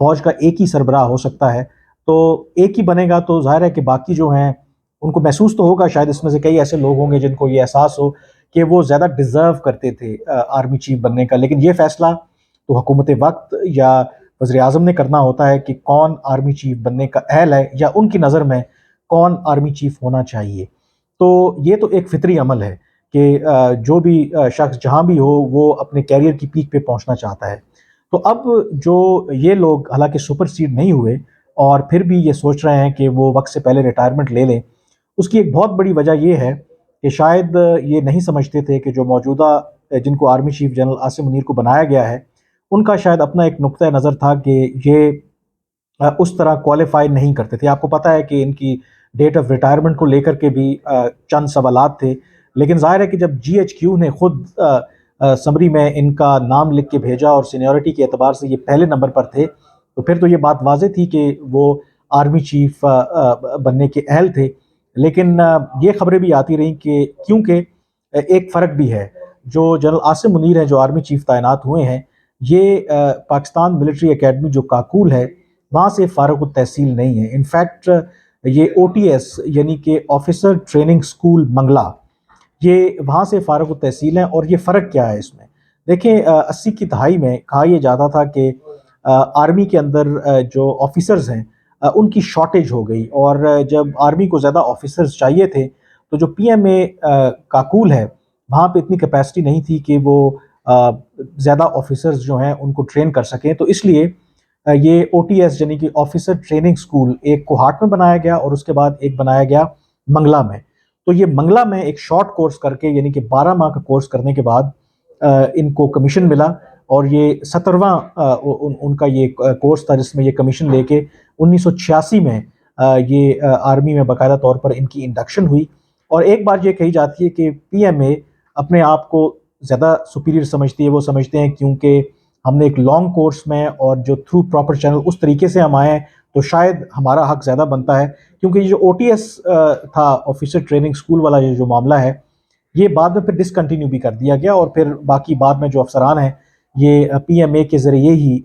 فوج کا ایک ہی سربراہ ہو سکتا ہے، تو ایک ہی بنے گا تو ظاہر ہے کہ باقی جو ہیں ان کو محسوس تو ہوگا، شاید اس میں سے کئی ایسے لوگ ہوں گے جن کو یہ احساس ہو کہ وہ زیادہ ڈیزرو کرتے تھے آرمی چیف بننے کا، لیکن یہ فیصلہ تو حکومت وقت یا وزیر اعظم نے کرنا ہوتا ہے کہ کون آرمی چیف بننے کا اہل ہے یا ان کی نظر میں کون آرمی چیف ہونا چاہیے۔ تو یہ تو ایک فطری عمل ہے کہ جو بھی شخص جہاں بھی ہو وہ اپنے کیریئر کی پیک پہ پہنچنا چاہتا ہے۔ تو اب جو یہ لوگ حالانکہ سپر سیڈ نہیں ہوئے اور پھر بھی یہ سوچ رہے ہیں کہ وہ وقت سے پہلے ریٹائرمنٹ لے لیں، اس کی ایک بہت بڑی وجہ یہ ہے کہ شاید یہ نہیں سمجھتے تھے کہ جو موجودہ جن کو army chief general Asim Munir کو بنایا گیا ہے ان کا شاید اپنا ایک نقطہ نظر تھا کہ یہ اس طرح کوالیفائی نہیں کرتے تھے۔ آپ کو پتہ ہے کہ ان کی ڈیٹ آف ریٹائرمنٹ کو لے کر کے بھی چند سوالات تھے، لیکن ظاہر ہے کہ جب جی ایچ کیو نے خود سمری میں ان کا نام لکھ کے بھیجا اور سینیورٹی کے اعتبار سے یہ پہلے نمبر پر تھے، تو پھر تو یہ بات واضح تھی کہ وہ آرمی چیف بننے کے اہل تھے۔ لیکن یہ خبریں بھی آتی رہیں کہ کیونکہ ایک فرق بھی ہے، جو جنرل عاصم منیر ہیں جو آرمی چیف تعینات ہوئے ہیں، یہ پاکستان ملٹری اکیڈمی جو کاکول ہے وہاں سے فارغ التحصیل نہیں ہے۔ انفیکٹ یہ او ٹی ایس یعنی کہ آفیسر ٹریننگ سکول منگلا، یہ وہاں سے فارغ التحصیل ہیں۔ اور یہ فرق کیا ہے اس میں؟ دیکھیں 80 کی دہائی میں کہا یہ جاتا تھا کہ آرمی کے اندر جو آفیسرز ہیں ان کی شارٹیج ہو گئی، اور جب آرمی کو زیادہ آفیسرز چاہیے تھے تو جو پی ایم اے کاکول ہے وہاں پہ اتنی کیپیسٹی نہیں تھی کہ وہ زیادہ آفیسرز جو ہیں ان کو ٹرین کر سکیں، تو اس لیے یہ او ٹی ایس یعنی کہ آفیسر ٹریننگ سکول ایک کوہاٹ میں بنایا گیا اور اس کے بعد ایک بنایا گیا منگلا میں۔ تو یہ منگلا میں ایک شارٹ کورس کر کے یعنی کہ 12 ماہ کا کورس کرنے کے بعد ان کو کمیشن ملا، اور یہ 17واں ان کا یہ کورس تھا جس میں یہ کمیشن لے کے 1986 میں یہ آرمی میں باقاعدہ طور پر ان کی انڈکشن ہوئی۔ اور ایک بات یہ کہی جاتی ہے کہ پی ایم اے اپنے آپ کو زیادہ سپیریئر سمجھتی ہے، وہ سمجھتے ہیں کیونکہ ہم نے ایک لانگ کورس میں اور جو تھرو پراپر چینل اس طریقے سے ہم آئے ہیں تو شاید ہمارا حق زیادہ بنتا ہے، کیونکہ یہ جو او ٹی ایس تھا آفیسر ٹریننگ سکول والا یہ جو معاملہ ہے یہ بعد میں پھر ڈسکنٹینیو بھی کر دیا گیا، اور پھر باقی بعد میں جو افسران ہیں یہ پی ایم اے کے ذریعے ہی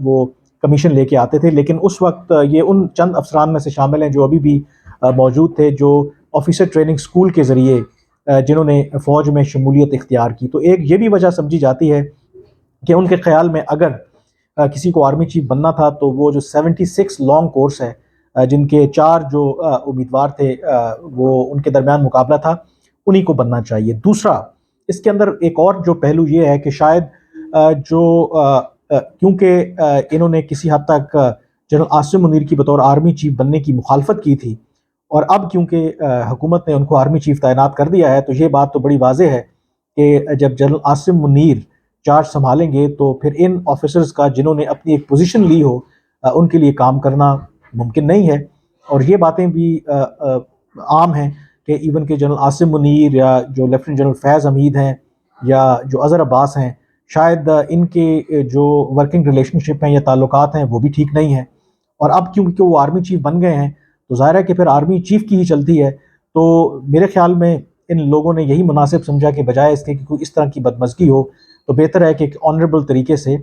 وہ کمیشن لے کے آتے تھے۔ لیکن اس وقت یہ ان چند افسران میں سے شامل ہیں جو ابھی بھی موجود تھے جو آفیسر ٹریننگ سکول کے ذریعے جنہوں نے فوج میں شمولیت اختیار کی۔ تو ایک یہ بھی وجہ سمجھی جاتی ہے کہ ان کے خیال میں اگر کسی کو آرمی چیف بننا تھا تو وہ جو 76 لانگ کورس ہے جن کے 4 جو امیدوار تھے وہ ان کے درمیان مقابلہ تھا، انہی کو بننا چاہیے۔ دوسرا اس کے اندر ایک اور جو پہلو یہ ہے کہ شاید جو کیونکہ انہوں نے کسی حد تک جنرل عاصم منیر کی بطور آرمی چیف بننے کی مخالفت کی تھی، اور اب کیونکہ حکومت نے ان کو آرمی چیف تعینات کر دیا ہے، تو یہ بات تو بڑی واضح ہے کہ جب جنرل عاصم منیر چارج سنبھالیں گے تو پھر ان آفیسرز کا جنہوں نے اپنی ایک پوزیشن لی ہو ان کے لیے کام کرنا ممکن نہیں ہے۔ اور یہ باتیں بھی عام ہیں کہ ایون کہ جنرل عاصم منیر یا جو لیفٹیننٹ جنرل فیض حمید ہیں یا جو اظہر عباس ہیں، شاید ان کے جو ورکنگ ریلیشن شپ ہیں یا تعلقات ہیں وہ بھی ٹھیک نہیں ہیں، اور اب کیونکہ وہ آرمی چیف بن گئے ہیں تو ظاہر ہے کہ پھر آرمی چیف کی ہی چلتی ہے۔ تو میرے خیال میں ان لوگوں نے یہی مناسب سمجھا کہ بجائے اس کے کہ کوئی اس طرح کی بدمزگی ہو تو بہتر ہے کہ ایک آنریبل طریقے سے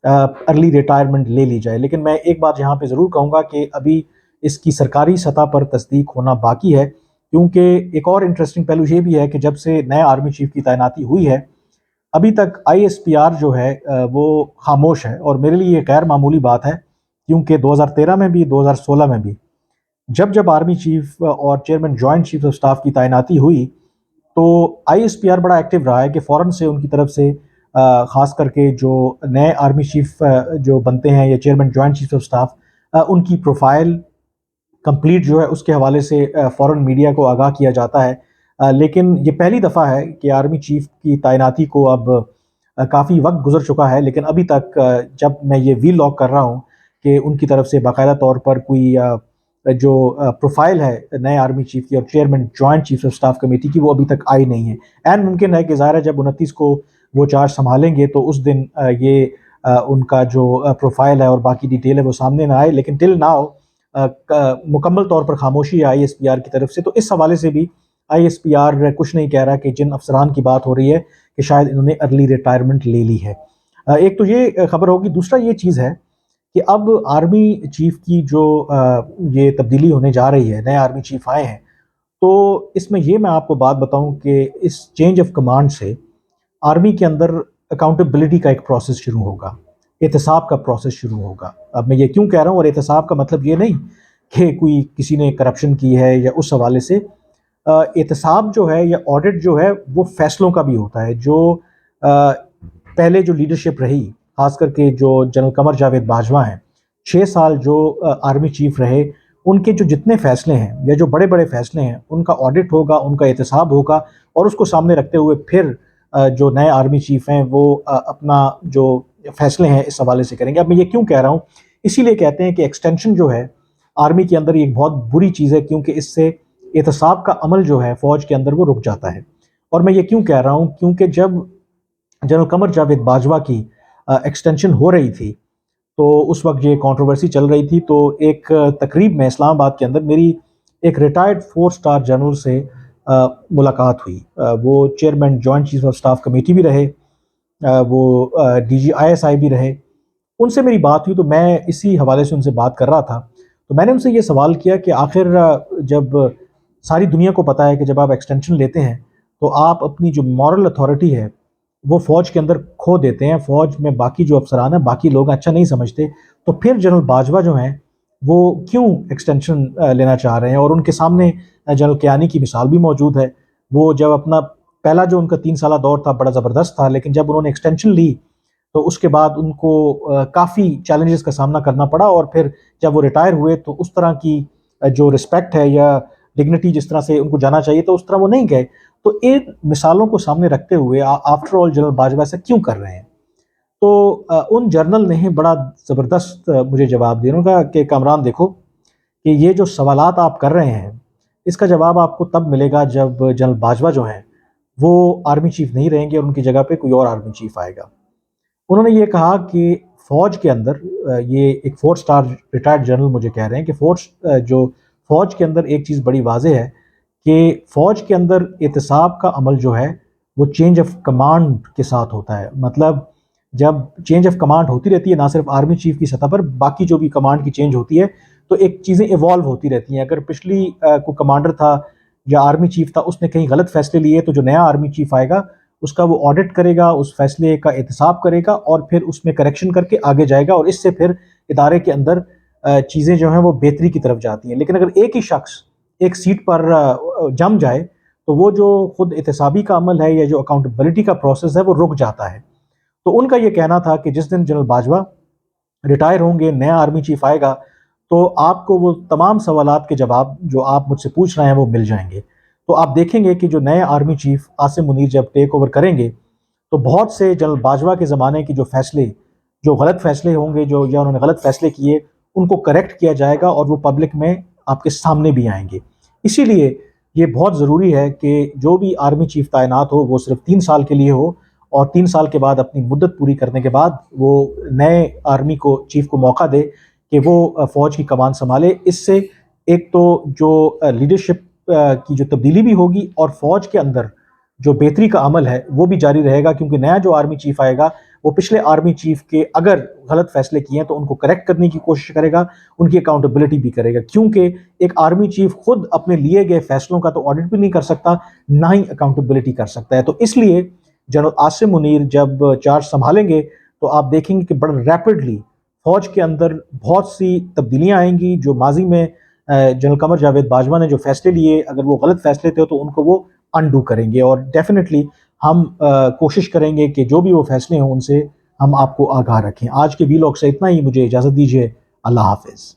ارلی ریٹائرمنٹ لے لی جائے۔ لیکن میں ایک بات یہاں پہ ضرور کہوں گا کہ ابھی اس کی سرکاری سطح پر تصدیق ہونا باقی ہے، کیونکہ ایک اور انٹرسٹنگ پہلو یہ بھی ہے کہ جب سے نئے آرمی چیف کی تعیناتی ہوئی ہے ابھی تک آئی ایس پی آر جو ہے وہ خاموش ہے، اور میرے لیے یہ غیر معمولی بات ہے، کیونکہ 2013 میں بھی 2016 میں بھی جب آرمی چیف اور chairman joint chief of staff کی تعیناتی ہوئی تو آئی ایس پی آر بڑا ایکٹیو رہا ہے کہ فوراً سے ان کی طرف سے خاص کر کے جو نئے آرمی چیف جو بنتے ہیں یا chairman joint chief of staff ان کی پروفائل کمپلیٹ جو ہے اس کے حوالے سے فوراً میڈیا کو آگاہ کیا جاتا ہے۔ لیکن یہ پہلی دفعہ ہے کہ آرمی چیف کی تعیناتی کو اب کافی وقت گزر چکا ہے، لیکن ابھی تک جب میں یہ وی لاگ کر رہا ہوں کہ ان کی طرف سے باقاعدہ طور پر کوئی جو پروفائل ہے نئے آرمی چیف کی اور chairman joint chief of staff committee کی وہ ابھی تک آئی نہیں ہے۔ این ممکن ہے کہ ظاہر ہے جب 29 کو وہ چارج سنبھالیں گے تو اس دن یہ ان کا جو پروفائل ہے اور باقی ڈیٹیل ہے وہ سامنے نہ آئے، لیکن ٹل ناؤ مکمل طور پر خاموشی ہے آئی ایس پی آر کی طرف سے۔ تو اس حوالے سے بھی آئی ایس پی آر کچھ نہیں کہہ رہا کہ جن افسران کی بات ہو رہی ہے کہ شاید انہوں نے ارلی ریٹائرمنٹ لے لی ہے۔ ایک تو یہ خبر ہوگی، دوسرا یہ چیز ہے کہ اب آرمی چیف کی جو یہ تبدیلی ہونے جا رہی ہے، نئے آرمی چیف آئے ہیں، تو اس میں یہ میں آپ کو بات بتاؤں کہ اس چینج آف کمانڈ سے آرمی کے اندر اکاؤنٹیبلٹی کا ایک پروسیس شروع ہوگا، احتساب کا پروسیس شروع ہوگا۔ اب میں یہ کیوں کہہ رہا ہوں، اور احتساب کا مطلب یہ نہیں کہ کوئی کسی نے کرپشن کی ہے یا اس حوالے سے، احتساب جو ہے یا آڈٹ جو ہے وہ فیصلوں کا بھی ہوتا ہے۔ جو پہلے جو لیڈرشپ رہی، خاص کر کے جو جنرل قمر جاوید باجوہ ہیں، 6 سال جو آرمی چیف رہے، ان کے جو جتنے فیصلے ہیں یا جو بڑے بڑے فیصلے ہیں ان کا آڈٹ ہوگا، ان کا احتساب ہوگا، اور اس کو سامنے رکھتے ہوئے پھر جو نئے آرمی چیف ہیں وہ اپنا جو فیصلے ہیں اس حوالے سے کریں گے۔ اب میں یہ کیوں کہہ رہا ہوں، اسی لیے کہتے ہیں کہ ایکسٹینشن جو ہے آرمی کے اندر یہ ایک بہت بری چیز ہے، کیونکہ اس سے احتساب کا عمل جو ہے فوج کے اندر وہ رک جاتا ہے۔ اور میں یہ کیوں کہہ رہا ہوں، کیونکہ جب جنرل قمر جاوید باجوہ کی ایکسٹینشن ہو رہی تھی تو اس وقت یہ کنٹروورسی چل رہی تھی، تو ایک تقریب میں اسلام آباد کے اندر میری ایک ریٹائرڈ 4 اسٹار جنرل سے ملاقات ہوئی۔ وہ chairman joint chief of staff committee بھی رہے، وہ D G I S I بھی رہے۔ ان سے میری بات ہوئی تو میں اسی حوالے سے ان سے بات کر رہا تھا، تو میں نے ان سے یہ سوال کیا کہ آخر جب ساری دنیا کو پتہ ہے کہ جب آپ ایکسٹینشن لیتے ہیں تو آپ اپنی جو مورل اتھارٹی ہے وہ فوج کے اندر کھو دیتے ہیں، فوج میں باقی جو افسران ہیں، باقی لوگ اچھا نہیں سمجھتے، تو پھر جنرل باجوہ جو ہیں وہ کیوں ایکسٹینشن لینا چاہ رہے ہیں؟ اور ان کے سامنے جنرل کیانی کی مثال بھی موجود ہے۔ وہ جب اپنا پہلا جو ان کا 3 سالہ دور تھا بڑا زبردست تھا، لیکن جب انہوں نے ایکسٹینشن لی تو اس کے بعد ان کو کافی چیلنجز کا سامنا کرنا پڑا، اور پھر جب وہ ریٹائر ہوئے تو اس طرح کی جو رسپیکٹ ہے یا ڈگنیٹی جس طرح سے ان کو جانا چاہیے تو اس طرح وہ نہیں گئے۔ تو ان مثالوں کو سامنے رکھتے ہوئے آفٹر آل جنرل باجوہ ایسا کیوں کر رہے ہیں؟ تو ان جرنل نے بڑا زبردست مجھے جواب دیا، انہوں نے کہا کہ کامران دیکھو کہ یہ جو سوالات آپ کر رہے ہیں اس کا جواب آپ کو تب ملے گا جب جنرل باجوہ جو ہیں وہ آرمی چیف نہیں رہیں گے اور ان کی جگہ پہ کوئی اور آرمی چیف آئے گا۔ انہوں نے یہ کہا کہ فوج کے اندر یہ ایک 4 اسٹار ریٹائرڈ جنرل مجھے کہہ رہے ہیں کہ جو فوج کے اندر ایک چیز بڑی واضح ہے کہ فوج کے اندر احتساب کا عمل جو ہے وہ چینج آف کمانڈ کے ساتھ ہوتا ہے۔ مطلب جب چینج آف کمانڈ ہوتی رہتی ہے، نہ صرف آرمی چیف کی سطح پر، باقی جو بھی کمانڈ کی چینج ہوتی ہے تو ایک چیزیں ایوالو ہوتی رہتی ہیں۔ اگر پچھلی کو کمانڈر تھا یا آرمی چیف تھا، اس نے کہیں غلط فیصلے لیے تو جو نیا آرمی چیف آئے گا اس کا وہ آڈٹ کرے گا، اس فیصلے کا احتساب کرے گا اور پھر اس میں کریکشن کر کے آگے جائے گا، اور اس سے پھر ادارے کے اندر چیزیں جو ہیں وہ بہتری کی طرف جاتی ہیں۔ لیکن اگر ایک ہی شخص ایک سیٹ پر جم جائے تو وہ جو خود احتسابی کا عمل ہے یا جو اکاؤنٹیبلٹی کا پروسیس ہے وہ رک جاتا ہے۔ تو ان کا یہ کہنا تھا کہ جس دن جنرل باجوہ ریٹائر ہوں گے، نیا آرمی چیف آئے گا، تو آپ کو وہ تمام سوالات کے جواب جو آپ مجھ سے پوچھ رہے ہیں وہ مل جائیں گے۔ تو آپ دیکھیں گے کہ جو نئے آرمی چیف عاصم منیر جب ٹیک اوور کریں گے تو بہت سے جنرل باجوہ کے زمانے کی جو فیصلے، جو غلط فیصلے ہوں گے، جو یا انہوں نے غلط فیصلے کیے، ان کو کریکٹ کیا جائے گا اور وہ پبلک میں آپ کے سامنے بھی آئیں گے۔ اسی لیے یہ بہت ضروری ہے کہ جو بھی آرمی چیف تعینات ہو وہ صرف 3 سال کے لیے ہو، اور 3 سال کے بعد اپنی مدت پوری کرنے کے بعد وہ نئے آرمی کو چیف کو موقع دے کہ وہ فوج کی کمان سنبھالے۔ اس سے ایک تو جو لیڈرشپ کی جو تبدیلی بھی ہوگی اور فوج کے اندر جو بہتری کا عمل ہے وہ بھی جاری رہے گا، کیونکہ نیا جو آرمی چیف آئے گا وہ پچھلے آرمی چیف کے اگر غلط فیصلے کیے ہیں تو ان کو کریکٹ کرنے کی کوشش کرے گا، ان کی اکاؤنٹیبلٹی بھی کرے گا، کیونکہ ایک آرمی چیف خود اپنے لیے گئے فیصلوں کا تو آڈٹ بھی نہیں کر سکتا، نہ ہی اکاؤنٹیبلٹی کر سکتا ہے۔ تو اس لیے جنرل عاصم منیر جب چارج سنبھالیں گے تو آپ دیکھیں گے کہ بڑا ریپڈلی فوج کے اندر بہت سی تبدیلیاں آئیں گی۔ جو ماضی میں جنرل قمر جاوید باجوہ نے جو فیصلے لیے، اگر وہ غلط فیصلے تھے تو ان کو وہ انڈو کریں گے، اور ڈیفینیٹلی ہم کوشش کریں گے کہ جو بھی وہ فیصلے ہوں ان سے ہم آپ کو آگاہ رکھیں۔ آج کے ویلاگ سے اتنا ہی، مجھے اجازت دیجیے، اللہ حافظ۔